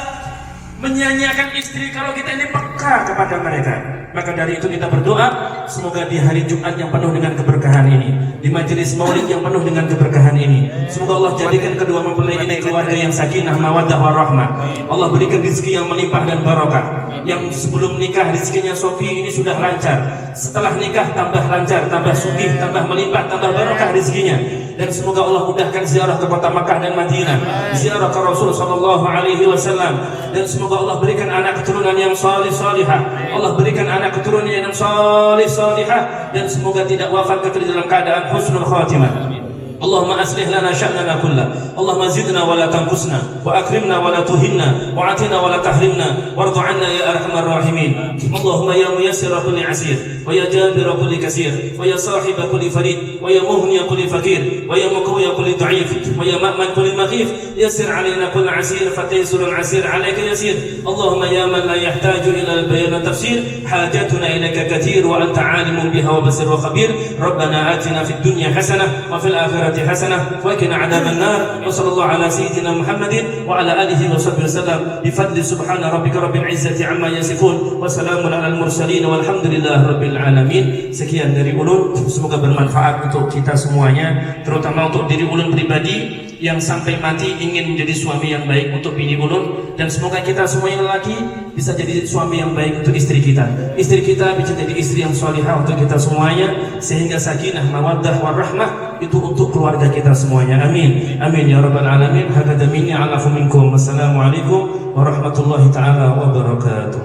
menyia-nyiakan istri kalau kita ini peka kepada mereka? Maka dari itu kita berdoa, semoga di hari Jumat yang penuh dengan keberkahan ini, di majelis maulid yang penuh dengan keberkahan ini, semoga Allah jadikan kedua mempelai ini keluarga yang sakinah, mawaddah, warahmah. Allah berikan rezeki yang melimpah dan barokah. Yang sebelum nikah rezekinya Sofi ini sudah lancar, setelah nikah tambah lancar, tambah sugih, tambah melimpah, tambah barokah rezekinya. Dan semoga Allah mudahkan ziarah ke kota Makkah dan Madinah, ziarah ke Rasul sallallahu alaihi wasallam, dan semoga Allah berikan anak keturunan yang salih salihah. Allah berikan anak keturunan yang salih salihah, dan semoga tidak wafat kecuali dalam keadaan husnul khatimah. Allahumma aslih lana sya'nana kullah. Allahumma zidna wa la tanqusna, wa akrimna wa la tuhinna, wa atina wa la tahrimna, warḍa 'anna ya arhamar rahimin. Allahumma ya muyassira kulli 'asir, wa ya jabira kulli kasir, wa ya sahiba kulli farid, wa ya mughniya kulli fakir, wa ya muqwiya kulli dha'if, wa ya ma'man kulli maghif, yassir 'alaina kull 'asir fa taysirul 'asir 'alayka yasir. Allahumma ya man la yahtaju ila al-bayan wa tafsir, hajatuna ilayka kathir wa anta 'alimun biha wa basir wa khabir. Rabbana atina fid dunya hasanah wa fil akhirati حسنة وقنا عذاب النار وصلى الله على سيدنا محمد وعلى آله وصحبه وسلم بفضل سبحان ربك رب العزة عما يصفون وسلام على المرسلين والحمد لله رب العالمين. Sekian dari ulun, semoga bermanfaat untuk kita semuanya, terutama untuk diri ulun pribadi yang sampai mati ingin menjadi suami yang baik untuk bini ulun, dan semoga kita semua yang lelaki bisa jadi suami yang baik untuk istri kita bisa jadi istri yang salihah untuk kita semuanya, sehingga sakinah, mawaddah, warahmah itu untuk keluarga kita semuanya. Amin, amin ya rabbal alamin. Hakadha minni alafu minkum. Wassalamualaikum warahmatullahi taala wabarakatuh.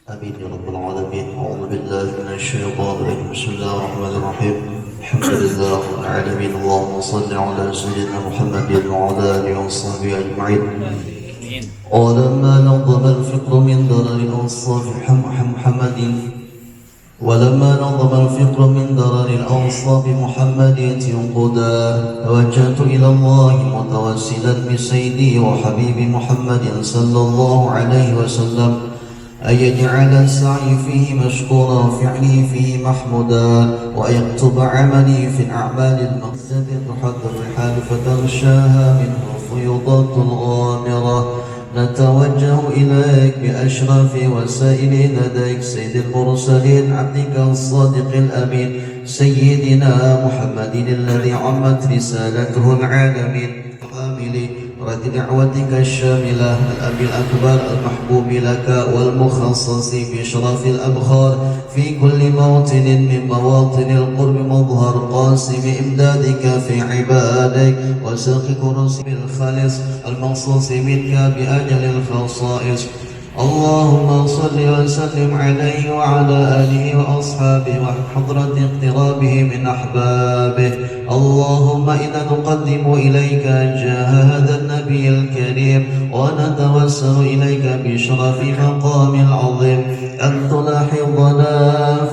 Amin ya rabbal alamin. A'udzu billahi minasy syaithanir rajim. Bismillahirrahmanirrahim. الحمد لله رب العالمين. اللهم صل على سيدنا محمد وعلى آله وصحبه أجمعين. ولما نظم الفقه من درر الأوصاف محمد ولما نظم الفقه من درر الأوصاف محمدية ينقدا توجهت إلى الله متوسلا بسيدي وحبيبي محمد صلى الله عليه وسلم أن يجعل السعي فيه مشكورا فعلي فيه محمودا وأن يكتب عملي في الأعمال المقصد تحضر الحال فتغشاها منه الفيوضات الغامرة. نتوجه إليك بأشرف وسائل لديك سيد المرسلين عبدك الصادق الأمين سيدنا محمد الذي عمت رسالته العالمين حامل رد دعوتك الشاملة الأب الأكبر المحبوب لك والمخصص بإشراف الأبخار في كل موطن من مواطن القرب مظهر قاسم إمدادك في عبادك وساق كرسي الخالص المنصوص منك بأجل الخصائص. اللهم صل وسلم عليه وعلى آله وأصحابه وحضرة اقترابه من أحبابه. اللهم إنا نقدم إليك جاه هذا النبي الكريم ونتوسل إليك بشرف مقام العظيم أن تلاحظنا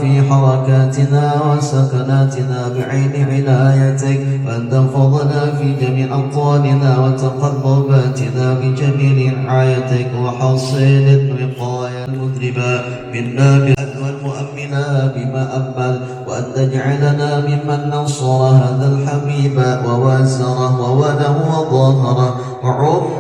في حركاتنا وسكناتنا بعين عنايتك وأن تحفظنا في جميع أطوالنا وتقلباتنا بجميل رعايتك وحصين الوقاية المذنبة منا بالأدوى المؤمنة بما أمل وأن تجعلنا ممن نصر هذا الحبيب ووازره ووله وظاهره وعم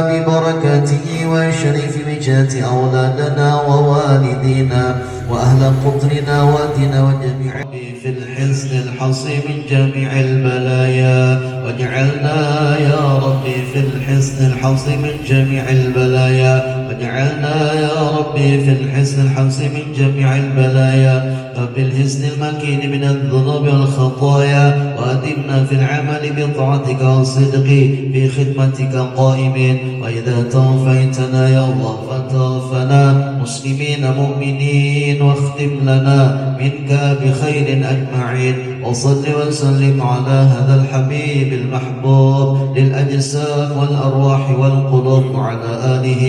ببركاته وشريف وجهة أولادنا ووالدينا وأهل قطرنا وادنا وجميع في الحصن الحصين من جميع البلايا واجعلنا يا ربي في الحصن الحصين من جميع البلايا واجعلنا يا ربي في الحصن الحصين من جميع البلايا وبالحصن المكين من الذنوب والخطايا وأدمنا في العمل بطاعتك والصدق في خدمتك قائمين وإذا توفيتنا يا الله فتوفنا مسلمين مؤمنين واختم لنا منك بخير أجمعين. وصل وسلم على هذا الحبيب المحبوب للأجسام والأرواح والقلوب وعلى آله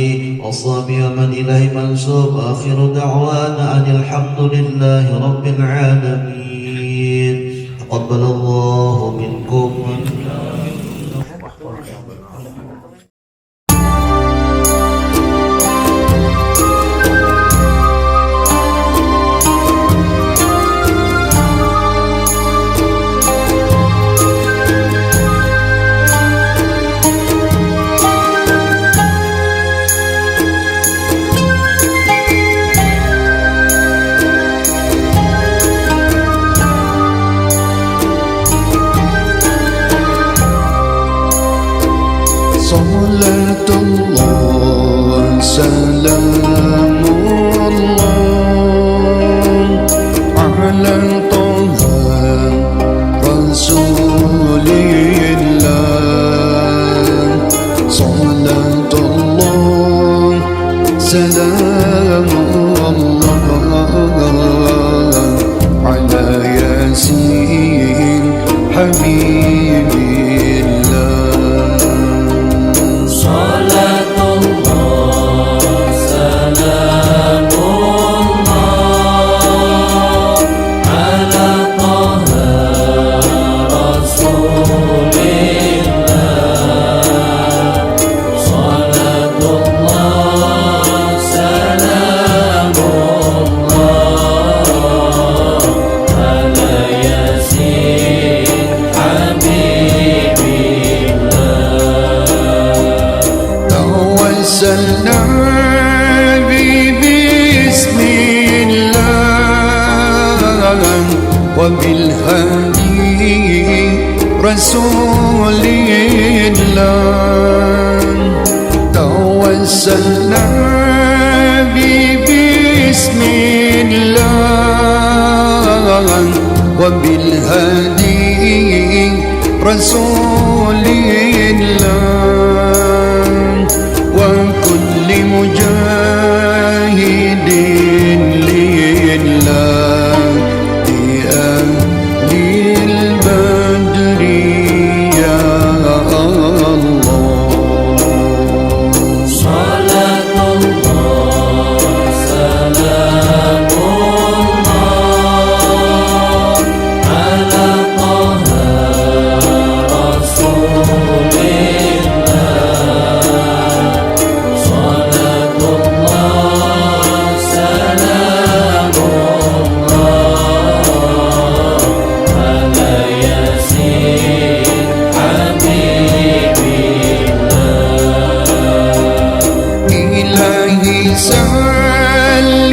وصحبه ومن إليه منسوب. آخر دعوانا أن الحمد لله رب العالمين. تقبل الله منكم. صلاة الله سلام الله على طه رسول الله. صلاة الله سلام الله على ياسين حبيب توسلنا بسم الله وبالهادي رسول الله. توسلنا بسم الله وبالهادي رسول الله وكل مجاهد لله بأهل سلم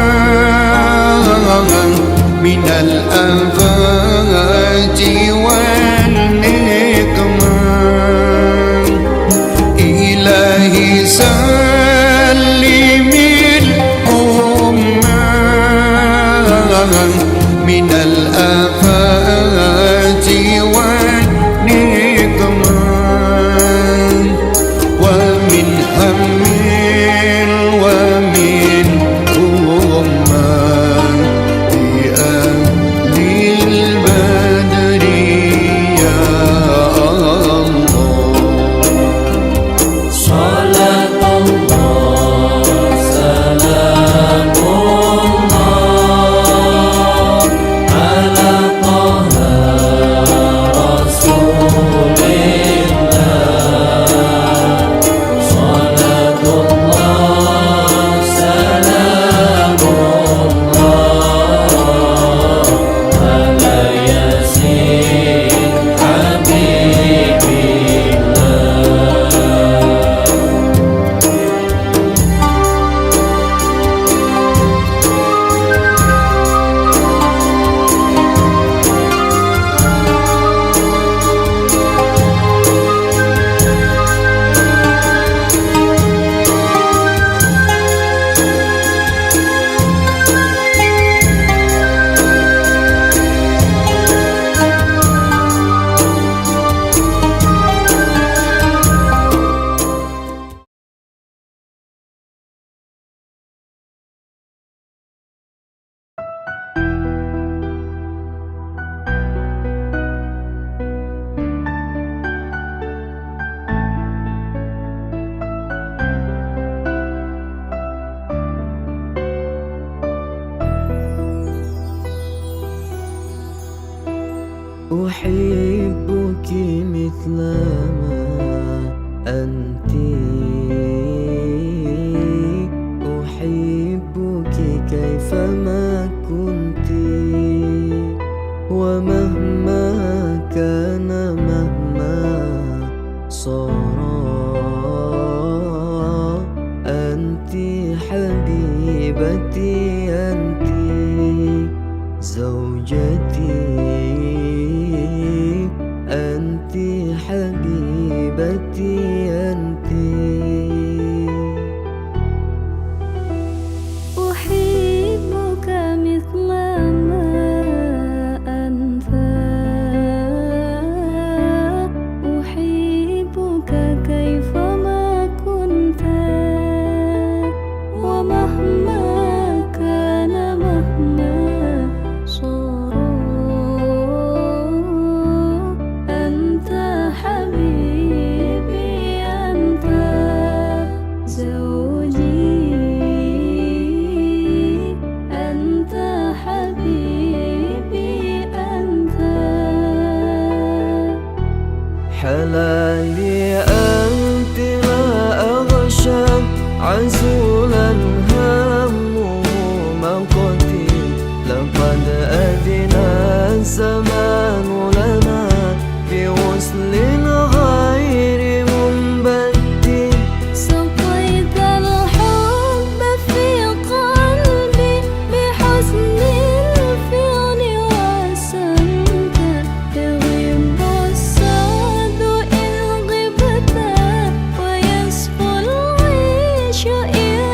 الأمة من الآفات والنقمة إلهي سلم الأمة من الآفات والنقمة ومن هم ومن أمة بأهل البدر يا الله صلاة الله سلام الله على طه رسول الله صلاة الله سلام الله على ياسين حبيب الله أحبك مثل ما أنت أحبك كيفما كنت ومهما كان مهما صار أنت حبيبتي أنت زوجتي أنت حبيبتي أنت أحبك مثل ما أنت أحبك كيفما كنت ومهما كان مهما صار أنت حبيبي أنت زوجي أنت حبيبي أنت حلالي أنت لا أغشى عزولا همه مقتي لقد أذن الزمان لنا بوصل غير منبت سقيت الحب في قلبي بحسن الفعل وسمت يغيب السعد إن غبت ويصفو العيش إن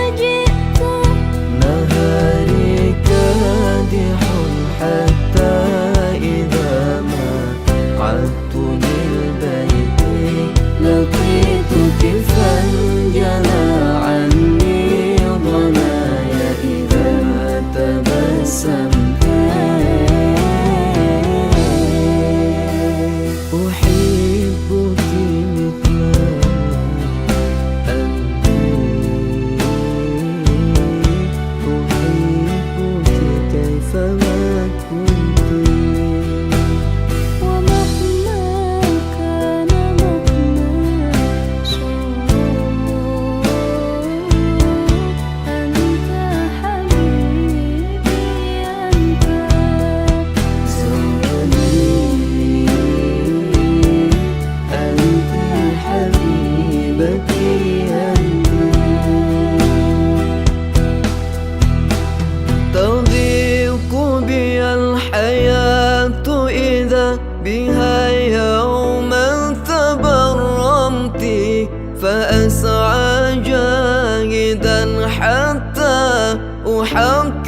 أسعى جاهدا حتى أحقق